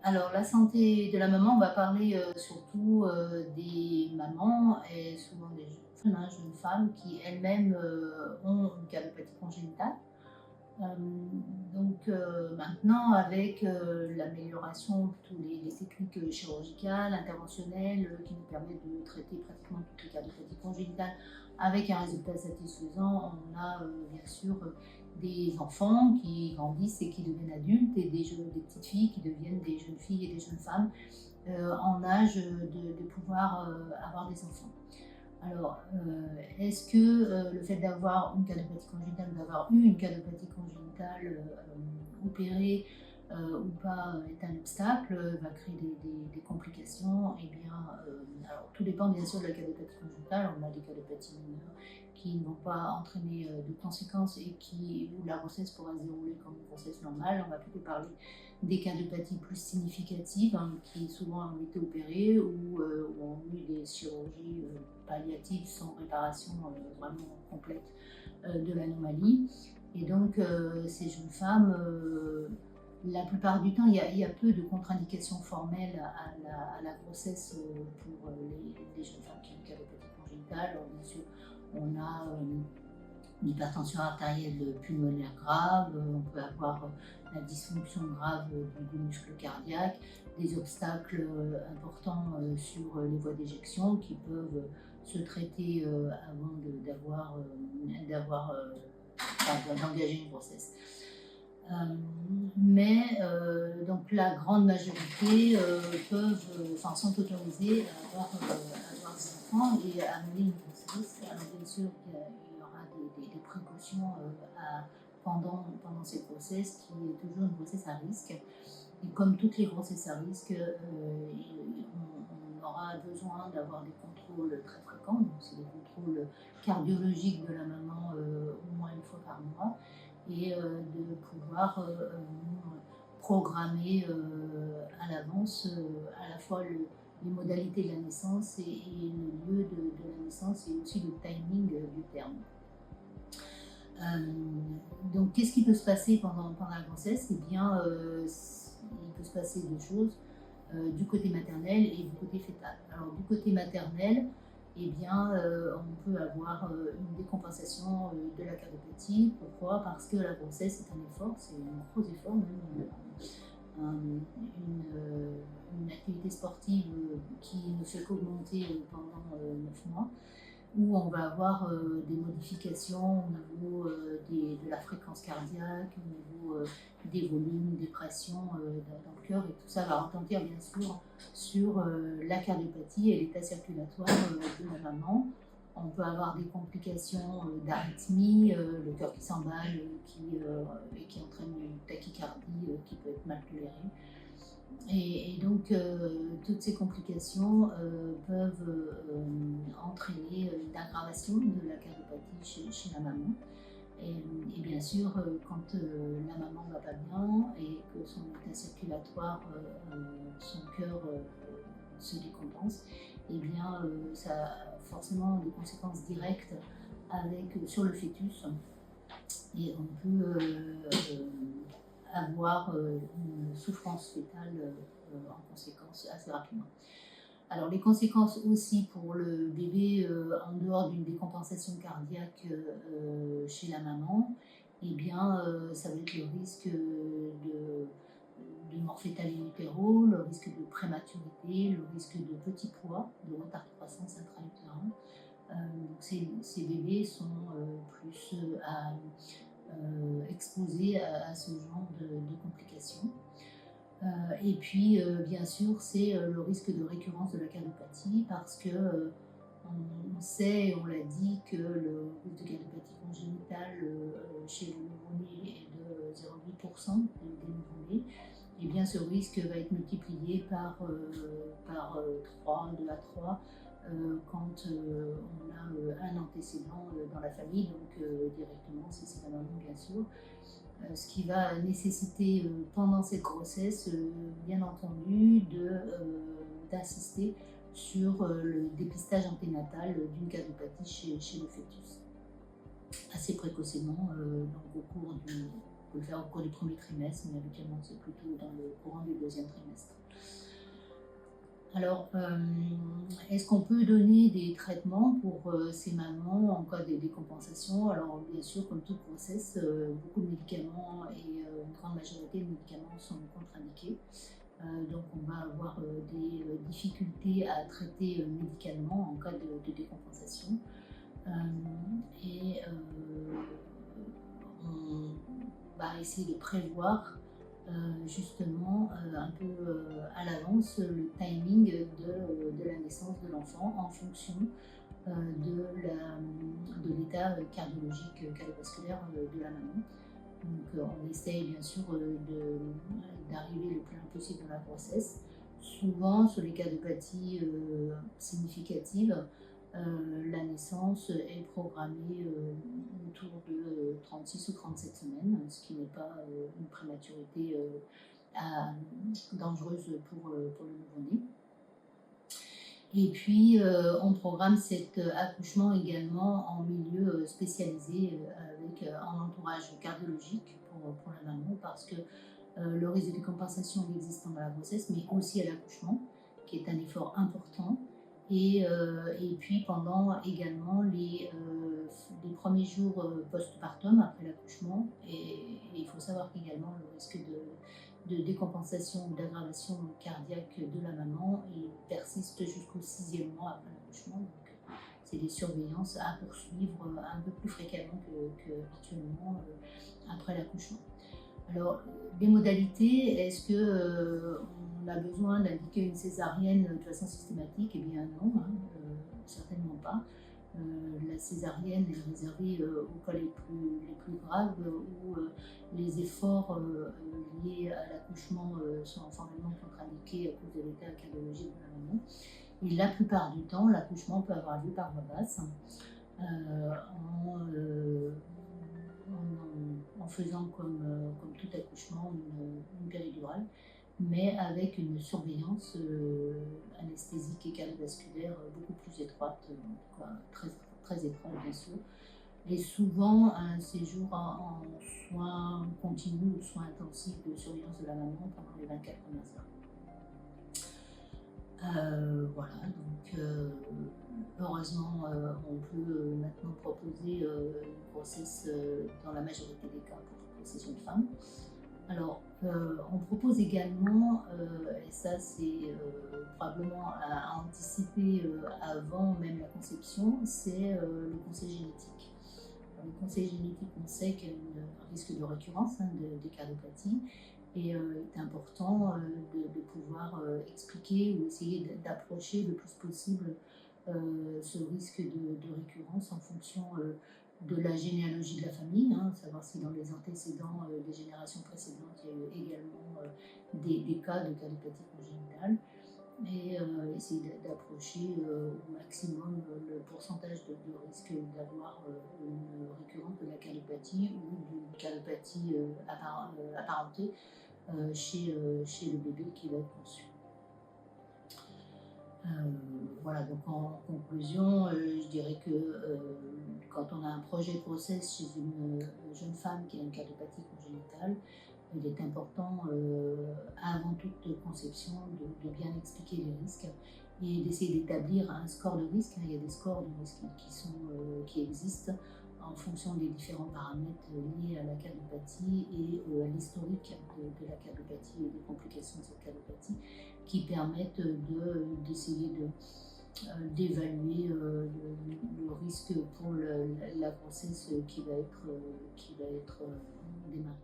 Alors la santé de la maman, on va parler, surtout, des mamans et souvent des jeunes femmes qui elles-mêmes, ont une calopathie congénitale. Maintenant avec, l'amélioration de tous les techniques, chirurgicales, interventionnelles, qui nous permettent de traiter pratiquement toutes les calopathie congénitales avec un résultat satisfaisant, on a, bien sûr, des enfants qui grandissent et qui deviennent adultes et des petites filles qui deviennent des jeunes filles et des jeunes femmes, en âge, de pouvoir, avoir des enfants. Alors, est-ce que le fait d'avoir une calopathie congénitale, d'avoir eu une calopathie congénitale opérée ou pas est un obstacle, va créer des complications? Eh bien, alors tout dépend bien sûr de la calopathie congénitale. On a des calopathies mineures qui ne vont pas entraîner de conséquences et où la grossesse pourra se dérouler comme une grossesse normale. On va plutôt parler des calopathie plus significatives, hein, qui souvent ont été opérées ou ont eu des chirurgies palliatives sans réparation vraiment complète de l'anomalie. Et donc, ces jeunes femmes, la plupart du temps, il y a peu de contre-indications formelles à la grossesse pour les jeunes femmes qui ont une calopathie congénitale. Alors, bien sûr, on a une hypertension artérielle pulmonaire grave, on peut avoir la dysfonction grave du muscle cardiaque, des obstacles importants sur les voies d'éjection qui peuvent se traiter avant d'engager une grossesse. Donc la grande majorité sont autorisées à avoir des enfants et à mener une grossesse. Alors bien sûr, il y aura des précautions pendant cette grossesse qui est toujours une grossesse à risque. Et comme toutes les grossesses à risque, on aura besoin d'avoir des contrôles très fréquents. Donc c'est des contrôles cardiologiques de la maman au moins une fois par mois et de pouvoir programmer à l'avance à la fois les modalités de la naissance et le lieu de la naissance et aussi le timing du terme. Donc, qu'est-ce qui peut se passer pendant la grossesse? Eh bien, il peut se passer deux choses, du côté maternel et du côté fœtal. Alors, du côté maternel, eh bien, on peut avoir une décompensation de la calopathie. Pourquoi? Parce que la grossesse est un effort, c'est un gros effort, même une activité sportive qui ne fait qu'augmenter pendant 9 mois, où on va avoir des modifications au niveau de la fréquence cardiaque, au niveau des volumes, des pressions dans le cœur, et tout ça va retentir bien sûr sur la cardiopathie et l'état circulatoire de la maman. On peut avoir des complications d'arythmie, le cœur qui s'emballe et qui entraîne une tachycardie qui peut être mal tolérée. Et donc, toutes ces complications peuvent entraîner une aggravation de la cardiopathie chez la maman. Et bien sûr, quand la maman va pas bien et que son état circulatoire, son cœur se décompense, et bien ça a forcément des conséquences directes sur le fœtus. Et on peut avoir une souffrance fœtale en conséquence assez rapidement. Alors les conséquences aussi pour le bébé, en dehors d'une décompensation cardiaque chez la maman, eh bien ça va être le risque de mort fœtale in utero, le risque de prématurité, le risque de petit poids, de retard de croissance intra-utérin. Donc ces bébés sont plus exposés à ce genre de complications. Et puis, bien sûr, c'est le risque de récurrence de la cardiopathie parce que on sait, et on l'a dit, que le risque de cardiopathie congénitale chez le nouveau-né est de 0,8% des nouveau-nés. Et bien ce risque va être multiplié par 3, 2 à 3, quand on a un antécédent dans la famille, donc directement si c'est la maman bien sûr. Ce qui va nécessiter pendant cette grossesse, bien entendu, d'assister sur le dépistage anténatal d'une cardiopathie chez le fœtus. Assez précocement, donc on peut le faire au cours du premier trimestre, mais habituellement c'est plutôt dans le courant du deuxième trimestre. Alors, est-ce qu'on peut donner des traitements pour ces mamans en cas de décompensation? Alors, bien sûr, comme toute grossesse, beaucoup de médicaments et une grande majorité de médicaments sont contre-indiqués. Donc, on va avoir des difficultés à traiter médicalement en cas de décompensation. On va essayer de prévoir justement un peu à l'avance le timing de la naissance de l'enfant en fonction de l'état cardiologique, cardiovasculaire de la maman. Donc on essaye bien sûr d'arriver le plus loin possible dans la grossesse. Souvent sur les cardiopathies significatives, la naissance est programmée autour de 36 ou 37 semaines, ce qui n'est pas une prématurité dangereuse pour le nouveau-né. Et puis, on programme cet accouchement également en milieu spécialisé avec un entourage cardiologique pour la maman, parce que le risque de décompensation existe pendant la grossesse, mais aussi à l'accouchement, qui est un effort important. Et puis pendant également les premiers jours post-partum, après l'accouchement. Et il faut savoir qu'également le risque de décompensation ou d'aggravation cardiaque de la maman persiste jusqu'au 6e mois après l'accouchement. Donc c'est des surveillances à poursuivre un peu plus fréquemment qu'habituellement après l'accouchement. Alors, des modalités, est-ce qu'on a besoin d'indiquer une césarienne de façon systématique? Eh bien non, certainement pas. La césarienne est réservée aux cas les plus graves où les efforts liés à l'accouchement sont formellement contre-indiqués à cause de l'état cardiologique de la maman. Et la plupart du temps, l'accouchement peut avoir lieu par voie basse en faisant comme tout accouchement une péridurale, mais avec une surveillance anesthésique et cardiovasculaire beaucoup plus étroite, très, très étroite bien sûr, et souvent un séjour en soins continus ou soins intensifs de surveillance de la maman pendant les 24 premières heures. Voilà, donc heureusement on peut maintenant proposer une grossesse dans la majorité des cas pour ces jeunes femmes. Alors on propose également, et ça c'est probablement à anticiper avant même la conception, c'est le conseil génétique. Alors, le conseil génétique, on sait qu'il y a un risque de récurrence des cardiopathies. Et il est important de pouvoir expliquer ou essayer d'approcher le plus possible ce risque de récurrence en fonction de la généalogie de la famille, savoir si dans les antécédents des générations précédentes, il y a eu également des cas de cardiopathie congénitale, et essayer d'approcher au maximum le pourcentage de risque d'avoir une récurrence de la cardiopathie ou d'une cardiopathie apparentée chez le bébé qui va être conçu. Voilà, donc en conclusion, je dirais que quand on a un projet de grossesse chez une jeune femme qui a une cardiopathie congénitale, il est important, avant toute conception, de bien expliquer les risques et d'essayer d'établir un score de risque. Il y a des scores de risque qui existent en fonction des différents paramètres liés à la cardiopathie et à l'historique de la cardiopathie et des complications de cette cardiopathie, qui permettent d'essayer d'évaluer le risque pour la grossesse qui va être démarrée.